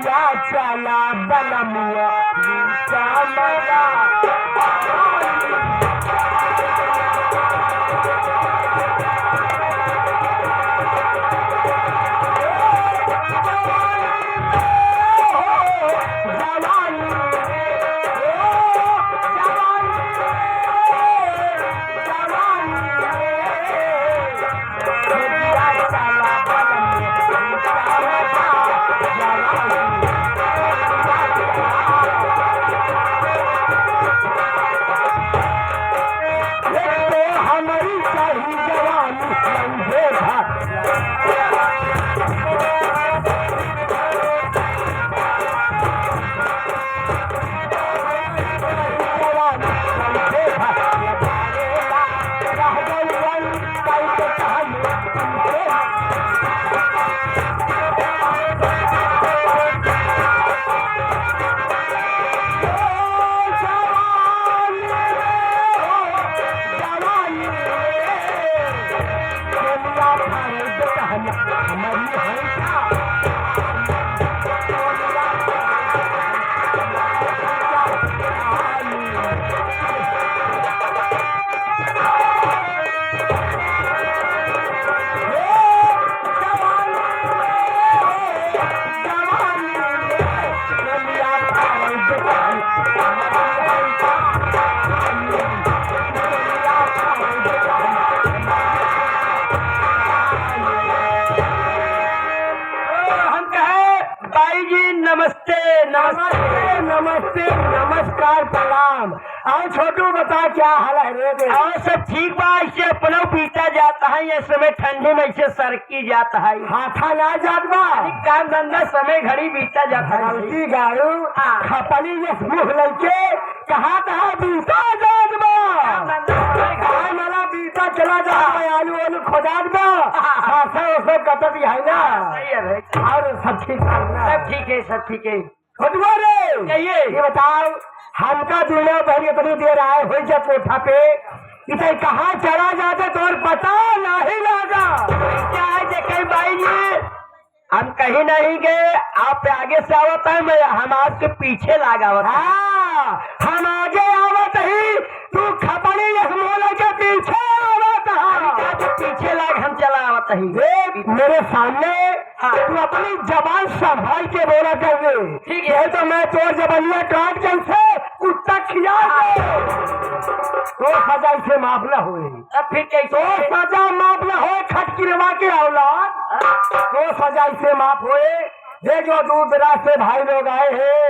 दिया चला बलमुआ चामला नमस्ते नमस्कार प्रणाम। और छोटू बता क्या हाल है रे? और सब ठीक बा। ऐसे अपना बीता जाता है, ये समय ठंडी में ऐसे सरकी जाता है, हाथा ना जात बा, काम धंधा समय घड़ी बीता जाता है। गाड़ू खपनी ये मुँह लगे कहा बीता जात बा, मला बीता चला जा आलू आलू खोदात बा उसमें कटत है ना। और सब ठीक है, सब ठीक है। छोटुआ रे ये बताओ, हमका दुनिया भर इतनी देर आए हो जा कोठा पे, इसे कहाँ चला जाते तो पता नहीं लगा। क्या है जय भाई जी, हम कहीं नहीं गए, आप आगे से आवत है, मैं हम आपके पीछे लागा। हाँ हम आगे आवत ही, तू खपड़ी मोल के पीछे आवत है, पीछे लाग हम चला आवत ही। मेरे सामने तू अपनी जबान संभाल के बोला कर दे, ठीक है? तो मैं तोर जबनिया काट जल से कुत्ता खिला तो सजा से माफ न हुए, फिर कैसे तो सजा माफ न हो, खटकिरवा के औलाद तो सजा से माफ हुए। ये जो दूर दराज से भाई लोग आए हैं,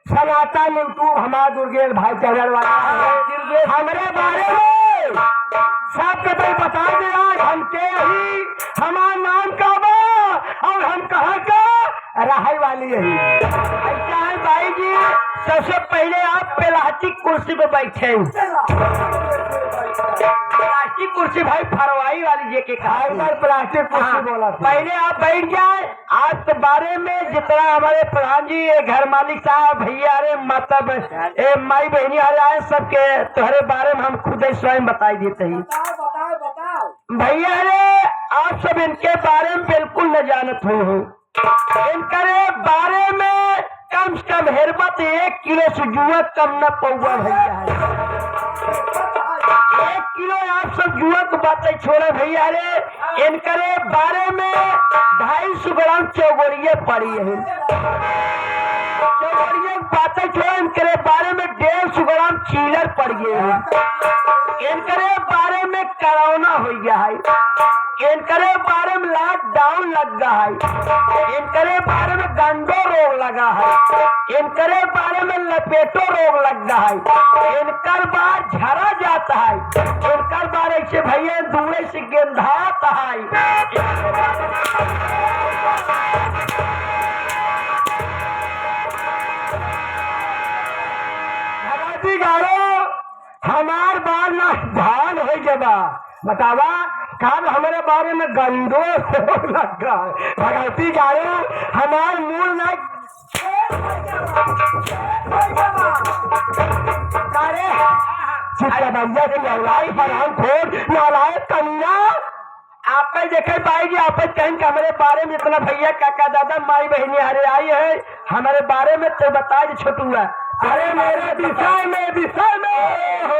सनातन यूट्यूब हमारा दुर्गेश भाई चैनल वाला है, हमारे बारे में सबके तो बता दे आज हम के ही, हमारा नाम का बा और हम कहाँ का रहाई वाली यही। ऐसा है भाई जी, सबसे पहले आप प्लास्टिक कुर्सी पे बैठे, प्लास्टिक कुर्सी भाई फरवाई वाली जे के कहा, प्लास्टिक कुर्सी बोला। पहले आप बैठ जाए, आज के बारे में जितना हमारे प्रधान जी, घर मालिक साहब, भैया रे मतलब माई बहनी आ रहे सबके तुम्हारे बारे में हम खुद ही स्वयं बताई देते हैं। भैया रे आप सब इनके बारे में बिल्कुल न जानत हो, इनके बारे में कम से कम हेरबत 1 किलो से जुआ कम न पौवा भैया है। 1 किलो आप सब जुआ को बातें छोड़े भैया रे, इनके बारे में 250 ग्राम चौगोड़िये पड़ी है, चौगोड़िये बातें छोड़े, इनके बारे में 150 ग्राम चीलर पड़ गए है, इनके बारे में कोरोना हो गया है, इनके बारे में लॉकडाउन लग गया है, इनके बारे में गंडो रोग लगा है, इनके बारे में लपेटो रोग लग गया है, इनकर बार झरा जाता है, इनकर बार ऐसे भैया दूरे से गेंधाता है। हमार बार ना धान हो जबा बतावा, कल हमारे बारे में गंदो लगा भगवती गाड़ो हमार मूल ना चित्रबंजा की लड़ाई पर हम खोद नालायक कन्या आप देखे भाई जी, आप कहें कि हमारे बारे में इतना भैया काका दादा माई बहनी हरे आई है हमारे बारे में तो बता दे छोटू है। अरे मेरे विषय में हो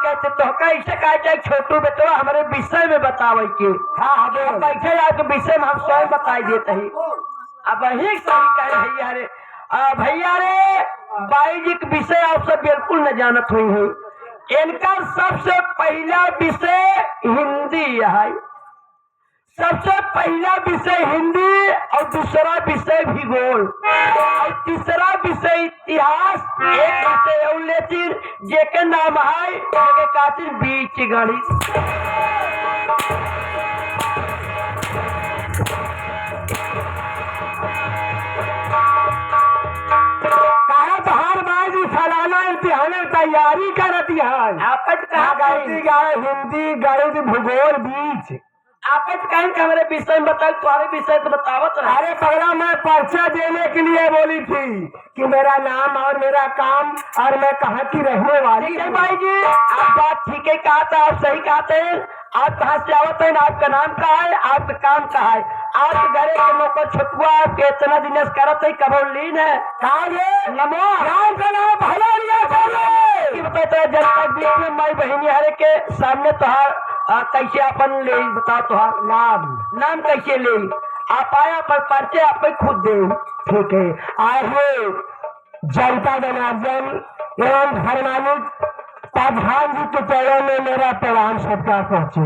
कहते तो कैसे कहा चाहे छोटू बेटवा हमारे विषय में बतावे के। हाँ बोल। बैठे आपके विषय में हम स्वयं बताई देते ही। अब वही सही कहे भैया रे, भैया रे बाई जी के विषय आप सब बिल्कुल न जानत हुई है। इनका सबसे पहला विषय हिंदी है, सबसे पहला विषय हिंदी और दूसरा विषय भूगोल और तीसरा विषय इतिहास, एक विषय और लेती जेके नाम है जेके खातिर बीच गणित। कहा बहार बाजी सालाना इम्तिहान तैयारी करती है। आपस कहा गई हिंदी गणित भूगोल बीच आपस कहें कि हमारे विषय में बताओ, तुम्हारे विषय तो बतावत रहा। अरे पगला मैं पर्चा देने के लिए बोली थी कि मेरा नाम और मेरा काम और मैं कहाँ की रहने वाली ठीक है हूँ। भाई जी, आप बात ठीक है कहा था, आप सही कहते हैं। आप कहाँ से आवत हैं, आपका नाम क्या है, आपका काम क्या है, आप घरे के नौकर छुटुआ आपके इतना दिन करत है कबो लीन है नमो राम का नाम भला लिया बोले। बताता है जनता बीच में माई बहनी हरे के सामने तुहार कैसे अपन ले बताओ, तुहार नाम कैसे ले आप आया पर पर्चे आप खुद दे। ठीक है, आए हुए जनता जनार्दन एवं धर्मानुज प्रधान जी के चरणों में मेरा प्रणाम सत्कार पहुंचे।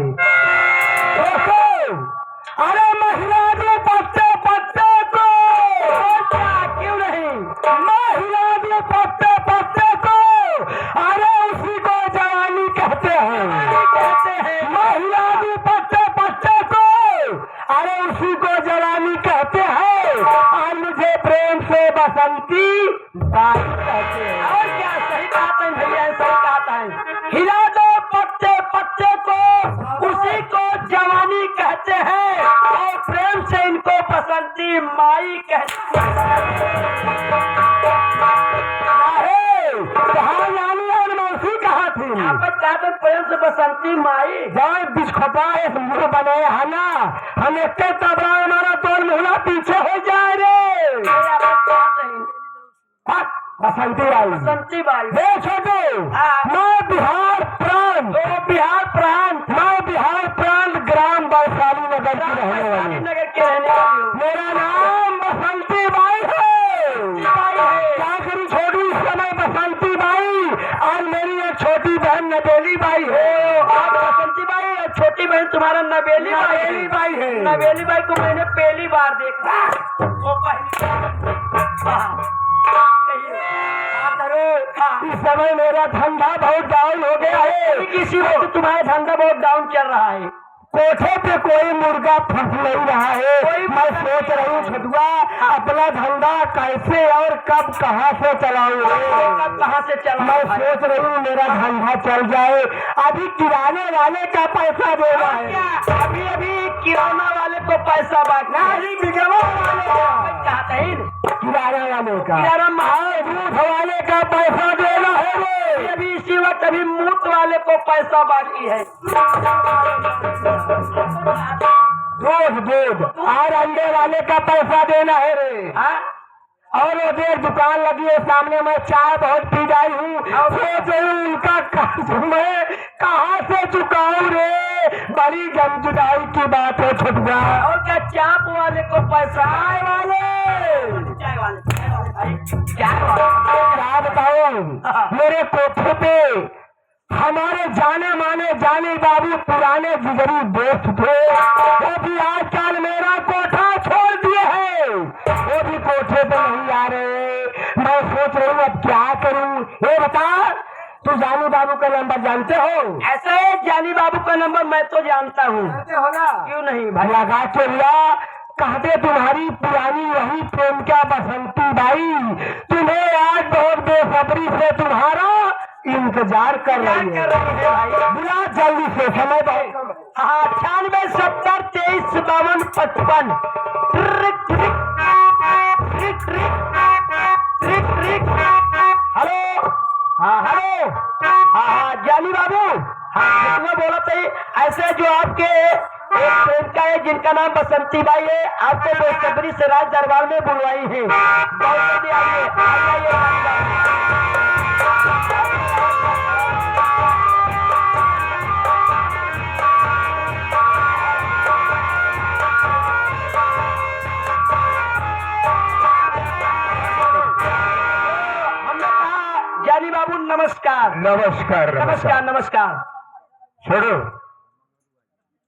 देखो, अरे महिला जो पत्ते पत्ते को क्यों नहीं, महिला जो पत्ते पत्ते को अरे उसी को जवानी कहते हैं। महिला जो पत्ते पत्ते को अरे उसी को जवानी कहते हैं और मुझे प्रेम से बसंती बाई कहते हैं। और क्या सही बात है भैया, सही बात है। हिला दो पत्ते पत्ते को उसी को जवानी कहते हैं और प्रेम से इनको बसंती माई कहते कहाँ जानी और मौसी कहा थी? हैं। प्रेम से बसंती माई जब बिस्खोटा एक मुंह बने है ना, हम एक तबला हमारा तोड़ मुहला पीछे हो जाए रे। बसंती बाई, बसंती बाई हे छोटू, हाँ। मैं बिहार प्रांत, बिहार प्रांत मैं बिहार प्रांत ग्राम वैशाली नगर की रहने वाली, नगर के रहने वाली हूँ। मेरा नाम बसंती बाई है। क्या करूँ छोटू, इस समय बसंती बाई और मेरी एक छोटी बहन नबेली बाई है। आप बसंती बाई और छोटी बहन तुम्हारा नबेली बाई है। नबेली बाई को मैंने पहली बार देखा। वो इस समय मेरा धंधा बहुत डाउन हो गया है। किसी वक्त तुम्हारा धंधा बहुत डाउन चल रहा है। कोठे पे कोई मुर्गा फंस नहीं रहा है। मैं सोच रही हूँ छठुआ अपना धंधा कैसे और कब कहाँ से चलाऊं। कब कहाँ से चला, मैं सोच रही हूँ मेरा धंधा चल जाए। अभी किराने वाले का पैसा देना है। अभी अभी किराना वाले को पैसा बांटना है। बिगवा वाले का, चाहते हैं किराना वाले का, किराना दूध वाले का पैसा देना है रे। अभी इसी वक्त अभी मूत वाले को पैसा बाकी है। दूध और अंडे वाले का पैसा देना है रे। हाँ? और वो देर दुकान लगी है सामने, मैं चाय बहुत पी जाई हूँ। सोच रही हूँ उनका कर्ज मैं कहाँ से चुकाऊं रे। बड़ी जमजुदाई की बात है छुटगा। और क्या चाप वाले को पैसा, चाय वाले चाय वाले क्या बताऊं, मेरे कोठे पे हमारे जाने माने जाने बाबू पुराने जिगरी दोस्त थे। वो भी आजकल मेरा कोठा छोड़ दिए हैं, वो भी कोठे पे नहीं आ रहे। मैं सोच रही हूँ अब क्या करूँ। ये बता, तू जानी बाबू का नंबर जानते हो? ऐसे जानी बाबू का नंबर मैं तो जानता हूँ। क्यों नहीं भाई, लगा के लिया। कहते तुम्हारी पुरानी वही प्रेम क्या बसंती बाई तुम्हें आज बहुत बेसब्री से तुम्हारा इंतजार कर रही है। बुला जल्दी से, समय बहुत। हाँ 98 70 23 52 55। हेलो, हाँ हेलो, हाँ जानी बाबू, हाँ बोला था ऐसे जो आपके एक प्रेमिका है जिनका नाम बसंती बाई है। आपको बेसब्री से राज दरबार में बुलवाई है। बहुत जल्दी आइए, आ जाइए रानी बाबू। हमने कहा जानी बाबू नमस्कार। नमस्कार नमस्कार नमस्कार। छोड़ो,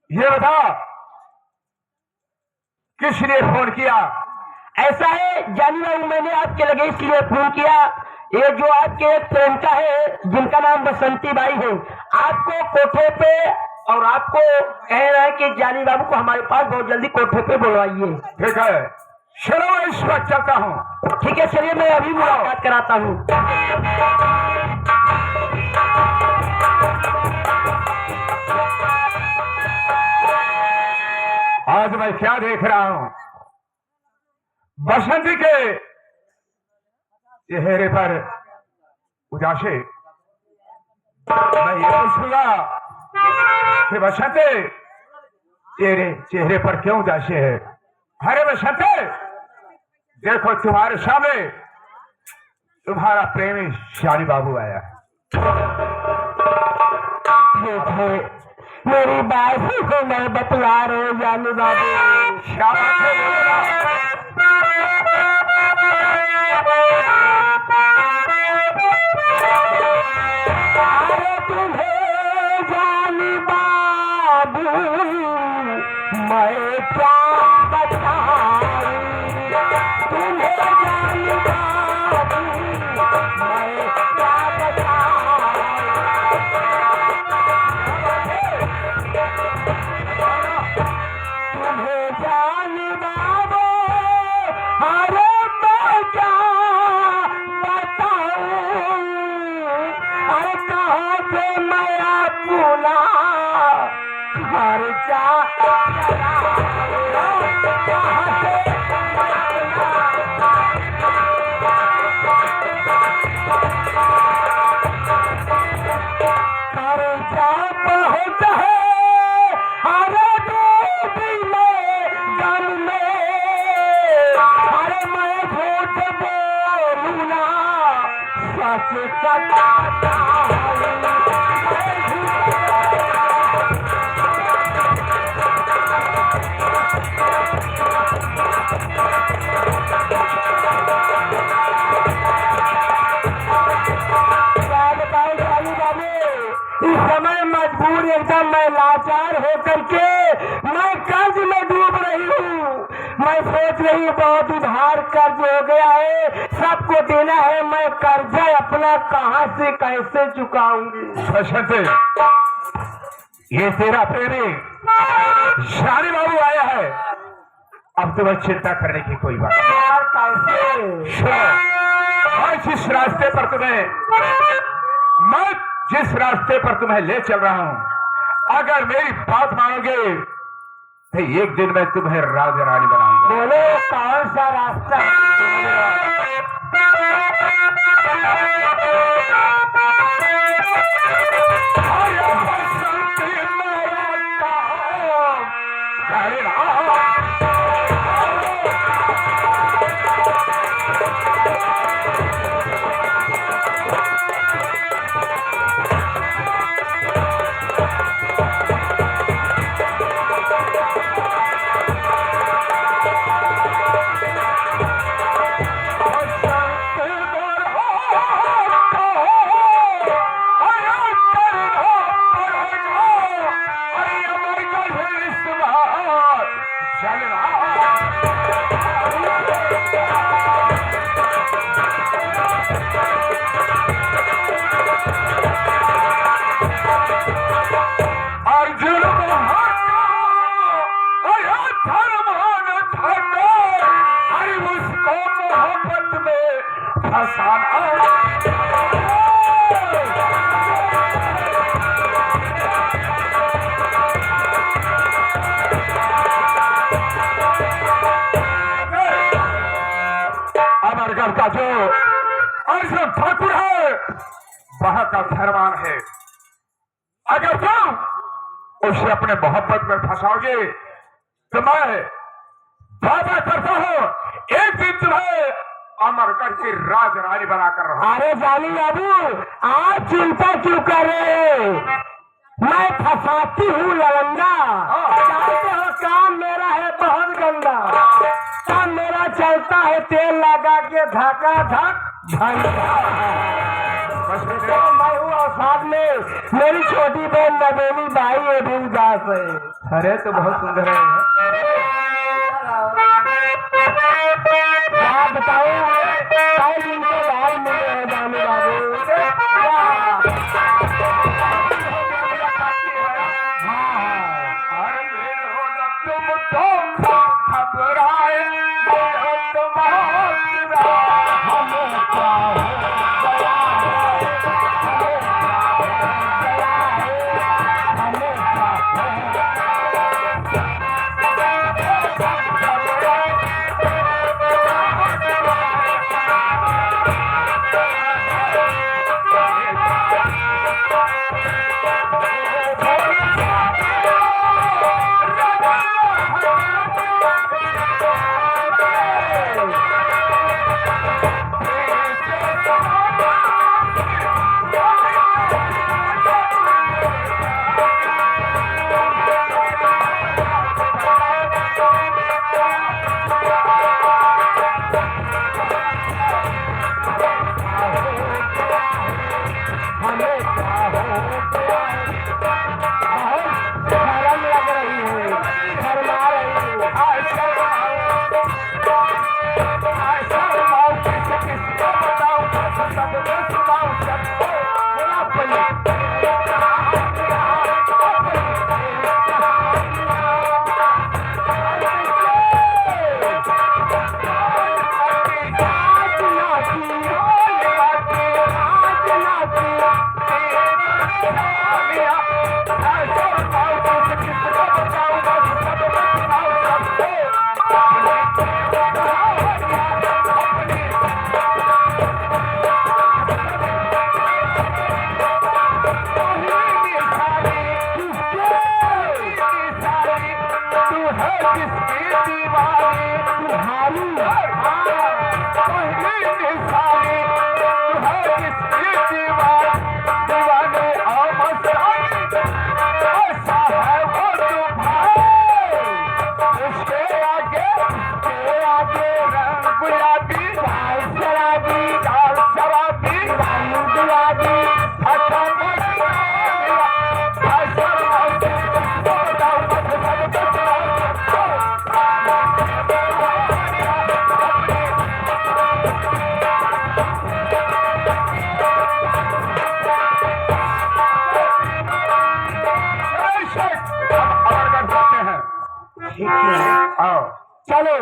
ये बता किस लिए फोन किया? ऐसा है जानी बाबू, मैंने आपके लगे इसलिए फोन किया, ये जो आपके एक प्रेमिका है जिनका नाम बसंती बाई है, आपको कोठे पे और आपको कह रहे हैं कि जानी बाबू को हमारे पास बहुत जल्दी कोठे पे बुलवाइए। ठीक है, चलो मैं इस वक्त चलता हूँ। ठीक है, चलिए मैं अभी मुलाकात कराता हूँ। आज मैं क्या देख रहा हूँ? बसंती के चेहरे पर उदासी। मैं ये पूछूंगा कि बसंती तेरे चेहरे पर क्यों उदासी है? अरे बसंती, देखो तुम्हारे सामने तुम्हारा प्रेमी जानी बाबू आया। मेरी बाजी को मैं बतला रहा हूँ जानी बाबू। क्या बात है, बोलो ना। अरे तुम्हें जानी बाबू मैं क्या बताऊं, तुम्हें जानी बाबू मैं क्या बताऊं। तुम्हें जानी बाबू अरे मैं क्या बताऊं, अरे कहाँ से मैं अपना खर्चा चलाऊं, कहाँ से खर्चा बहुत है, अरे डूबी में गम में, अरे मैं झूठ बोलूं ना सच बताता हूं, मैं झूठ इस समय मजबूर एकदम मैं लाचार होकर के मैं कर्ज में डूब रही हूँ। मैं सोच रही हूँ बहुत उधार कर्ज हो गया है, सबको देना है, मैं कर्जा अपना कहाँ से कैसे चुकाऊंगी। बसंती, ये तेरा प्रेमी जानी बाबू आया है। अब तुम्हें चिंता करने की कोई बात नहीं। यार कैसे? सुनो, और जिस रास्ते पर तुम्हें ले चल रहा हूं, अगर मेरी बात मानोगे तो एक दिन मैं तुम्हें राजा रानी बनाऊंगा। बोलो कौन सा रास्ता? अमरगढ़ का जो अर्जुन ठाकुर है वहां का फरमान है, अगर तुम उसे अपने मोहब्बत में फंसाओगे तो मैं वादा करता हूँ एक दिन तुम्हें अमरगढ़ की राज रानी बनाकर रहा। अरे जानी बाबू आप चिंता क्यों कर रहे हैं? मैं फंसाती हूँ लवंगा। जानते हो काम मेरा है बहुत गंदा। काम मेरा चलता है तेल लगा के धका धक घंटा। तो मैं हूँ और साथ में मेरी छोटी बहन नवेली भाई ये भी उदास है। अरे तो बहुत सुंदर है। क्या बताऊँ कई दिन के बाद मिले हैं जानी बाबू। चलो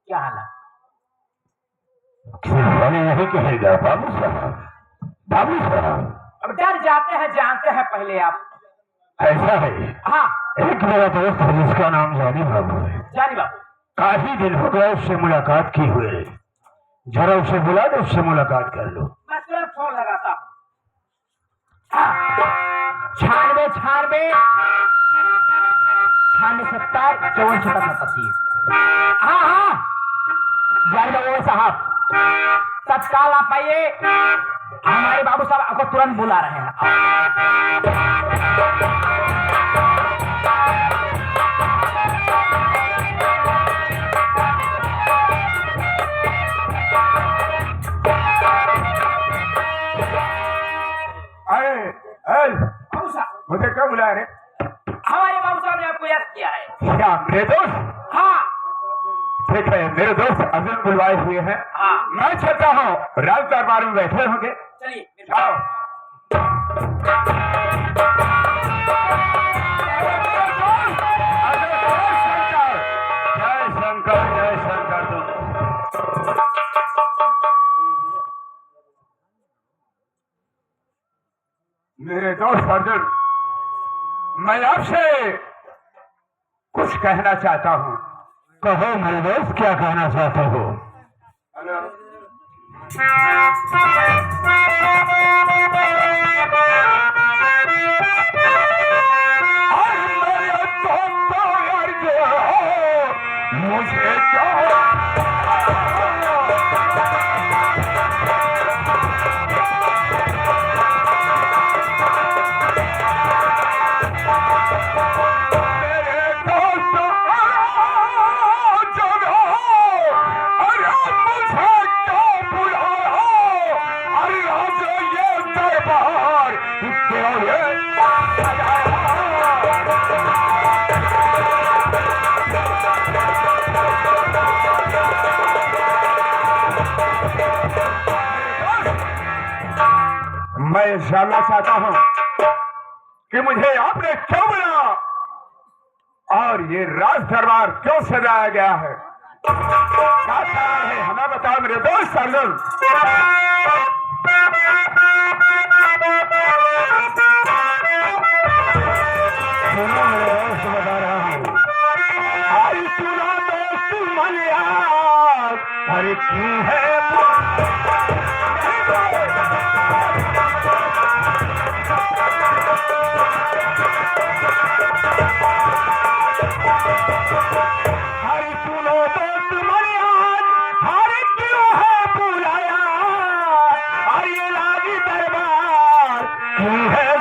क्या हाल है? नहीं कहेगा बाबू साहब, बाबू साहब। अब डर जाते हैं जानते हैं पहले आप। ऐसा है, हाँ एक मेरा दोस्त है जिसका नाम जानी बाबू है। जानी बाबू काफी दिन हो गए उससे मुलाकात की हुए, जरा उसे बुला दो, उससे मुलाकात कर लो। मैं तुरंत फोन लगाता हूँ। 96 96 70 54 77। हाँ हाँ जानी बाबू साहब तत्काल आप आइए, हमारे बाबू साहब आपको तुरंत बुला रहे हैं। बाबू साहब मुझे क्या बुलाया रे? हमारे बाबू साहब ने आपको याद किया है। क्या मेरे दोस्त? हाँ ठीक है, मेरे दोस्त अर्जुन बुलवाए हुए हैं। हाँ मैं चाहता हूँ राज दरबार में बैठे होंगे। चलिए आओ। जय शंकर जय शंकर। मेरे दोस्त अर्जुन, मैं आपसे कुछ कहना चाहता हूँ। कहो मेरे दोस्त, क्या कहना चाहते हो? मुझे क्या मैं जानना चाहता हूं कि मुझे आपने क्यों बुलाया और ये राज दरबार क्यों सजाया गया है? क्या कारण है, हमें बताओ मेरे दोस्त अर्जुन। सुनो मेरे दोस्त, बता रहा हूँ। आई सुनो दोस्त मन यार, अरे क्यों है हरी सुनो दोस्त मन यार, हरे क्यों है बुलाया, और ये लागी दरबार क्यों है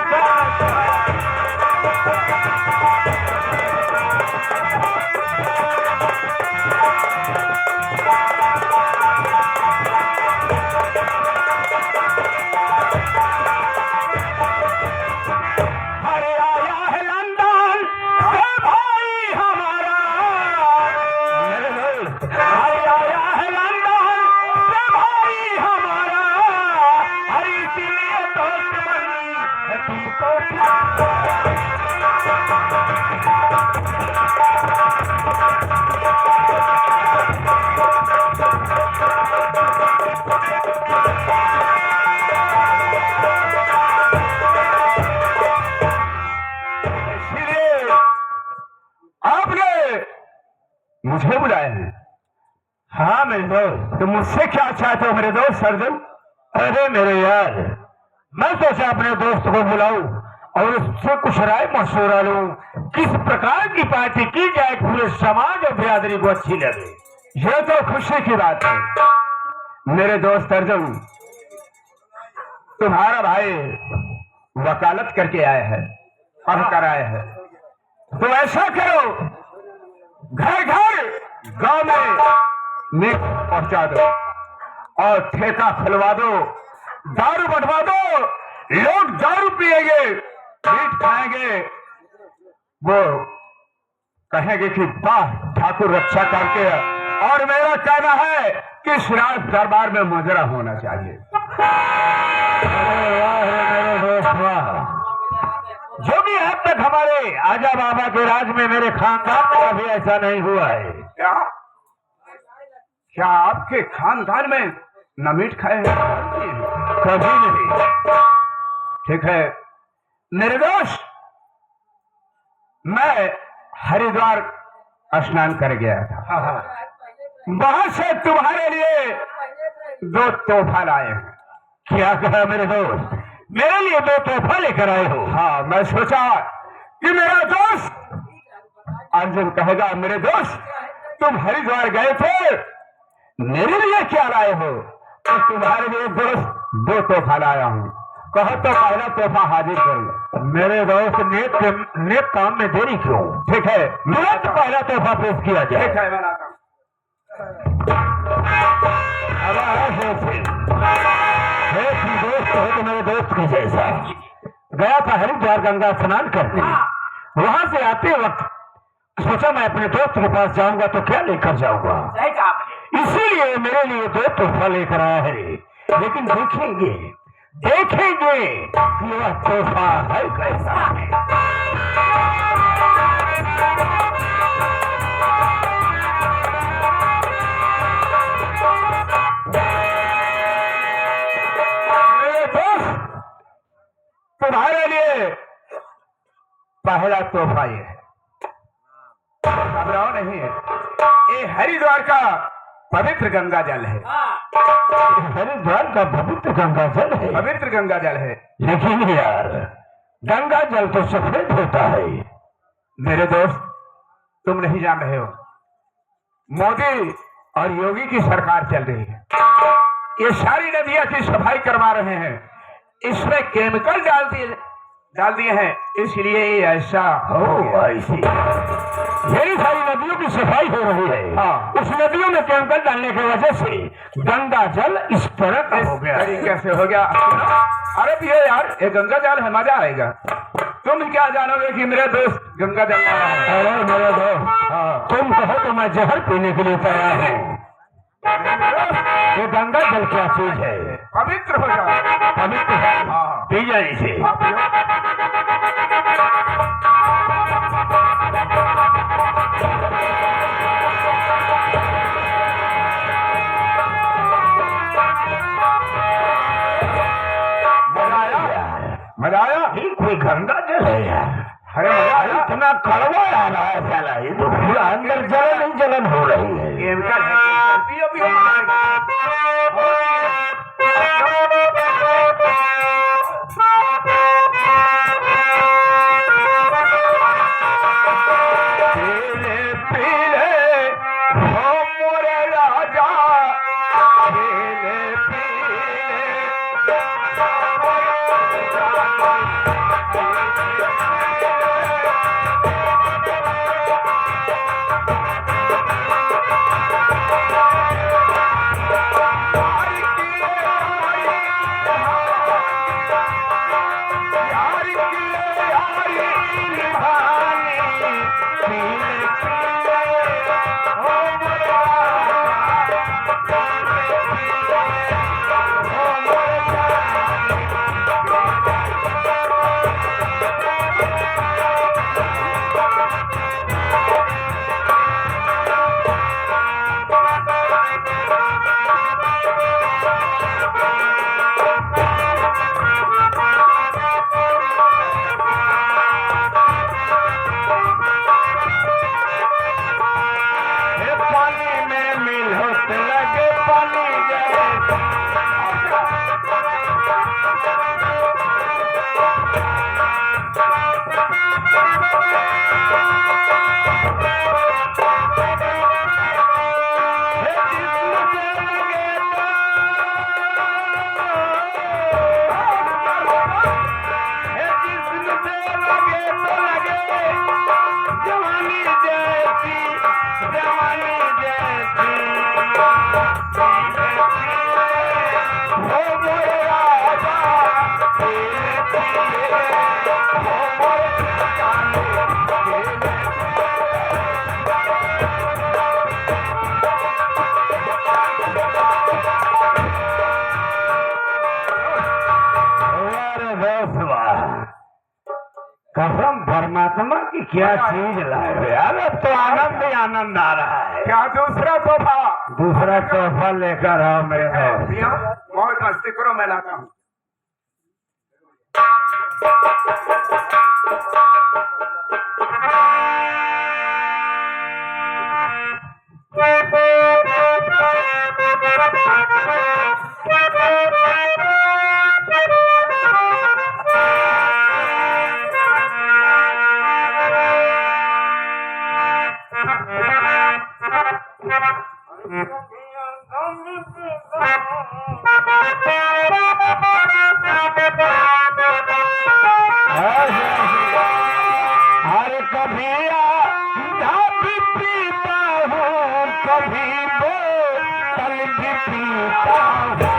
मुझे बुलाए हैं? हाँ मेरे दोस्त। तो मुझसे क्या चाहते हो मेरे दोस्त अर्जुन? अरे मेरे यार, मैं सोचा अपने दोस्त को बुलाऊं और उससे कुछ राय मशवरा लूं, किस प्रकार की पार्टी की जाए पूरे समाज और बिरादरी को अच्छी लगे। यह तो खुशी की बात है मेरे दोस्त अर्जुन। तुम्हारा भाई वकालत करके आया है, पढ़ कर आया है, तो ऐसा करो, घर घर गांव में नीक पहुंचा दो और ठेका खुलवा दो, दारू बढ़वा दो, लोग दारू पिएंगे, मीट खाएंगे, वो कहेंगे कि वाह ठाकुर रक्षा करके। और मेरा कहना है कि इस राज दरबार में मुजरा होना चाहिए। अरे वाह मेरे दोस्त वाह, जो भी अब तक हमारे आजा बाबा के राज में मेरे खानदान में कभी ऐसा नहीं हुआ है। क्या क्या आपके खानदान में न मीट खाए हैं? कभी नहीं। ठीक है मेरे दोस्त, मैं हरिद्वार स्नान कर गया था, वहां से तुम्हारे लिए 2 तोहफा लाए हैं। क्या कहा मेरे दोस्त, मेरे लिए 2 तोहफा लेकर आए हो? हाँ, मैं सोचा कि मेरा दोस्त अर्जुन कहेगा मेरे दोस्त तुम हरिद्वार गए थे, मेरे लिए क्या लाए हो? तो तुम्हारे लिए दोस्त 2 तोहफा लाया हूँ, कहो तो पहला तोहफा हाजिर कर लो। मेरे दोस्त नेक काम में देरी क्यों? ठीक है, तुरंत पहला तोहफा पेश किया जाए। ठीक है, मैं लाता हूँ। दोस्त हो तो मेरे दोस्त के जैसा। गया था हरिद्वार गंगा स्नान करने, वहां से आते वक्त सोचा मैं अपने दोस्त के पास जाऊंगा तो क्या लेकर जाऊंगा, इसीलिए मेरे लिए 2 तोहफा लेकर आया है। लेकिन देखेंगे कि वह तोहफा है कैसा है। तुम्हारे पहला तोहफा ये है, घबराओ नहीं है। ये हरिद्वार का पवित्र गंगा जल है, हरिद्वार का पवित्र गंगा जल है। पवित्र गंगा जल है। लेकिन यार गंगा जल तो सफेद होता है। मेरे दोस्त, तुम नहीं जान रहे हो, मोदी और योगी की सरकार चल रही है। ये सारी नदियां की सफाई करवा रहे हैं, इसमें केमिकल डाल दिए हैं, इसलिए ये ऐसा हो गया। ऐसी यही सारी नदियों की सफाई हो रही है। हाँ। उस नदियों में केमिकल डालने की वजह से गंगा जल इस तरह का हो गया। तरीके से हो गया। अरे भी यार, ये गंगा जल है, मजा आएगा। तुम क्या जानोगे कि मेरे दोस्त गंगा जल रहा है। अरे मेरे दोस्त, तुम कहो तो मैं जहर पीने के लिए तैयार हूँ। ये गंगा जल क्या चीज है? पवित्र हो जाए, पवित्र है। हाँ। पी जाए इसे। मजा आया? ये कोई गंगा जल है यार। अरे मजा आया। इतना कड़वा आ रहा है साला, ये तो पूरा अंदर जलन ही जलन हो रही है। केमिकल है, पियो पियो, मजा कसम परमात्मा की क्या चीज लाए हो यार। अब तो आनंद ही आनंद आ रहा है। क्या दूसरा तोहफा? दूसरा तोहफा लेकर आओ मेरे दोस्त। बहुत मस्ती करो, मैं लाता हूँ। अरे कभी भी पीता हूँ, कभी बोतल भी पीता हूँ।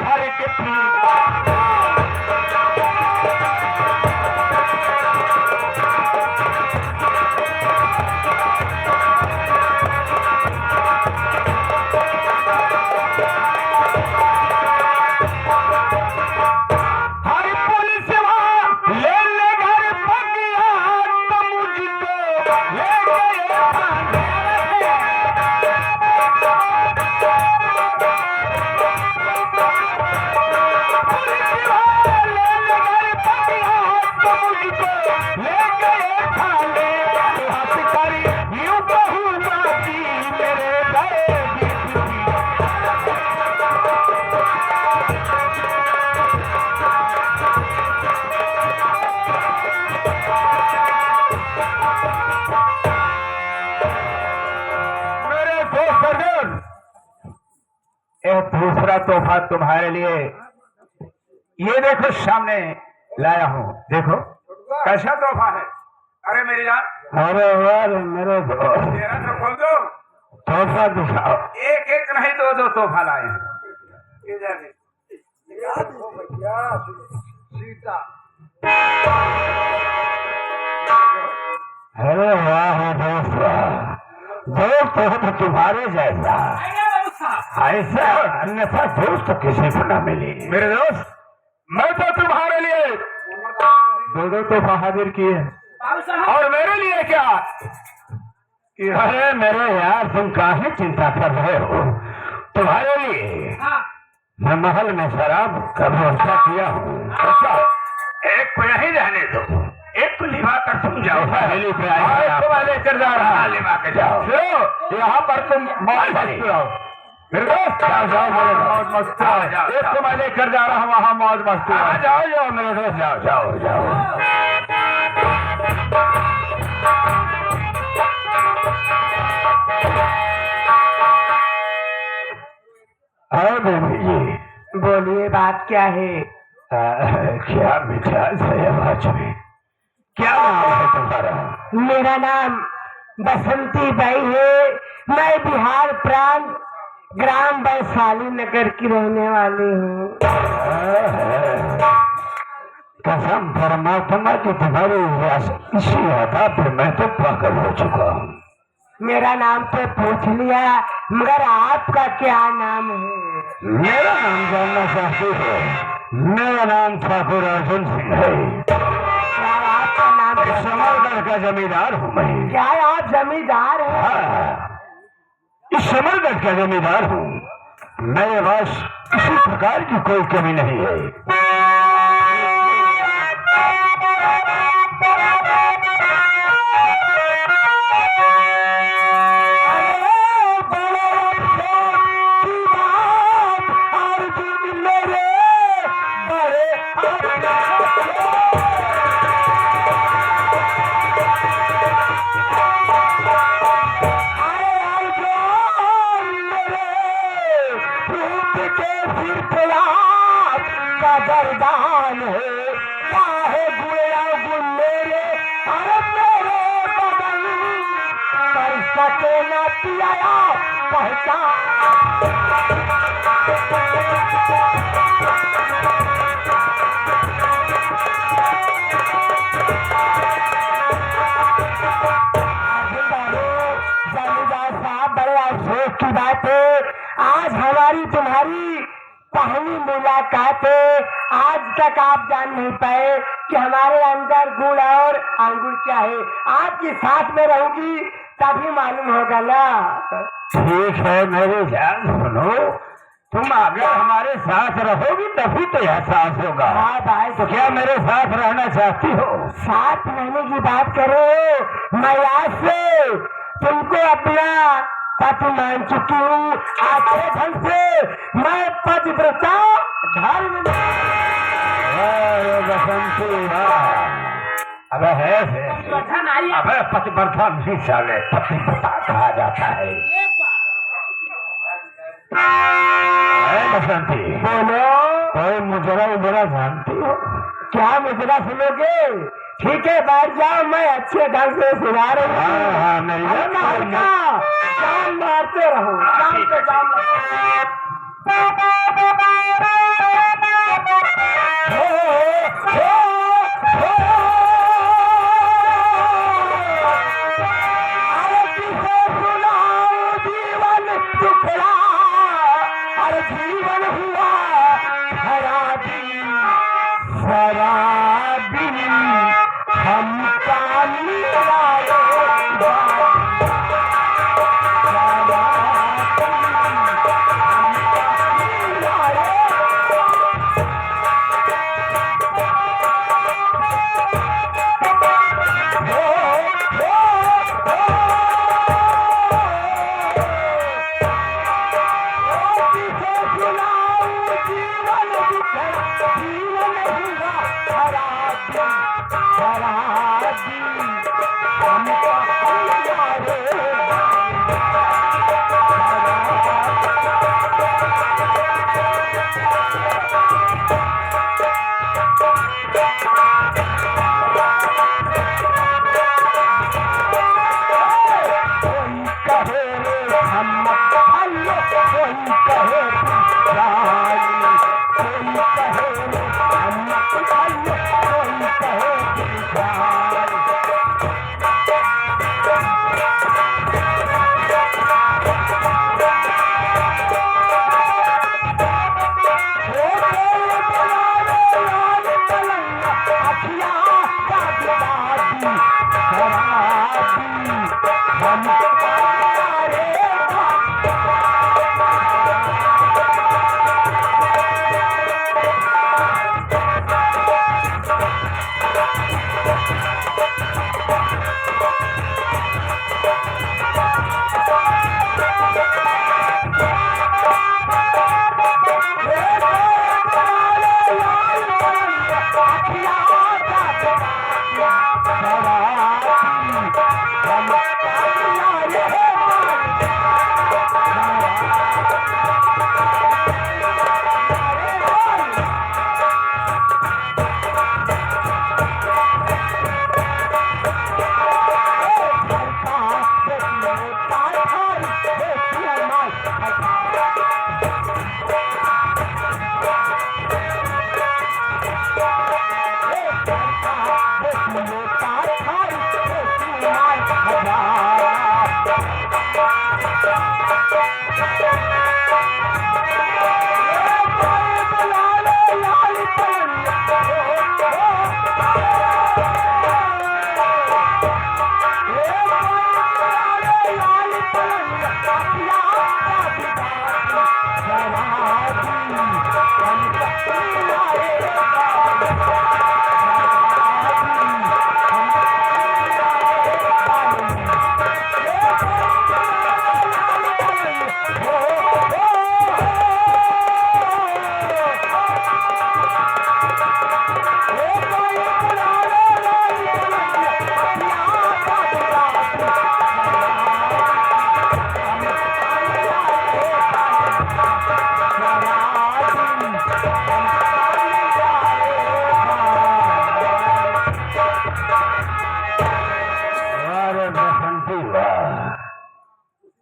भर के पीता दूसरा तोहफा तुम्हारे लिए ये देखो सामने लाया हूँ। देखो कैसा तोहफा है। अरे मेरी जान, अरे यार मेरे तेरा तो खोल दो। तोहफा दिखाओ। एक एक नहीं दो दो तोहफा लाए हैं। इधर सीता। अरे वाह दोस्त, दोस्त हो तो तुम्हारे जैसा, ऐसा अन्यथा दोस्त किसी को न मिली। मेरे दोस्त, मैं तो तुम्हारे लिए दो तोहफा हाजिर किए और मेरे लिए क्या कि अरे मेरे यार तुम काहे चिंता कर रहे हो। तुम्हारे लिए मैं महल में शराब का व्यवस्था किया हूँ। अच्छा, एक को यहीं रहने दो, एक को लिवा कर तुम जाओ। हवेली पे आए और एक को मैं लेकर जा रहा हूँ। लिवा के जाओ। यहाँ पर तुम मौज मस्ती रहो। मेरे दोस्त, जाओ जाओ मेरे मौज मस्ती रहो। एक को मैं लेकर जा रहा हूँ वहाँ मौज मस्ती रहो। जाओ जाओ मेरे दोस्त, जाओ जाओ जाओ। हाँ बेबी जी, बोलिए बात क्या है। क्या मिजाज है आवाज में। क्या नाम है तुम्हारा? मेरा नाम बसंती बाई है। मैं बिहार प्रांत ग्राम वैशाली नगर की रहने वाली हूँ। कसम परमात्मा की तुम्हारी इसी अदा पे मैं तो पागल हो चुका हूँ। मेरा नाम तो पूछ लिया, मगर आपका क्या नाम है? मेरा नाम जानना चाहती हो? मेरा नाम ठाकुर अर्जुन सिंह है। क्या आपका नाम? समरगढ़ का जमींदार हूँ मैं। क्या आप जमींदार हैं? हाँ, इस समरगढ़ का जमींदार हूँ। मेरे पास किसी प्रकार की कोई कमी नहीं है। वरदान है चाहे गुया गुल मेरे अरे मेरे बदन कर सके न पिया पहचान। जमींदार साहब बड़े अफसोस की बात है, आज हमारी तुम्हारी पहली मुलाकात है। आज तक आप जान नहीं पाए कि हमारे अंदर गुड़ और अंगूर क्या है। आपके साथ में रहूंगी तभी मालूम होगा ना। ठीक है मेरी जान, सुनो, तुम अगर हमारे साथ रहोगी तभी तो एहसास होगा। हाँ भाई, तो क्या मेरे साथ रहना चाहती हो? साथ रहने की बात करो, मैं आज से तुमको अपना पति मान चुकी हूँ। अच्छे ढंग से मैं पतिव्रता धर्म बसंती अब है अबे पतिव्रता नहीं साले, पतिव्रता कहा जाता है। बसंती बोलो, कोई मुजरा उजरा जानती हो? क्या मुजरा सुनोगे? ठीक है बैठ जाओ, मैं अच्छे ढंग से सुना रही हूँ। हाँ मेरी हल्का हल्का जान मारते रहो, जान पे जान जीवन दुखड़ा और जीवन हुआ खराबी शराबी हमका मिला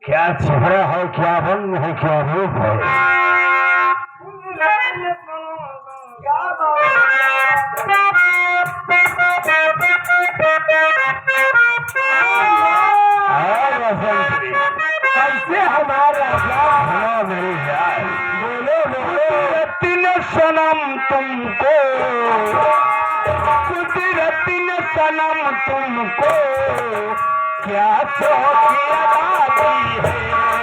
क्या चेहरा है, क्या रंग है, क्या रूप है। कैसे हमारा मेरी जान कुदरती ने सनम तुमको, कुदरती ने सनम तुमको क्या शौक अदा की है।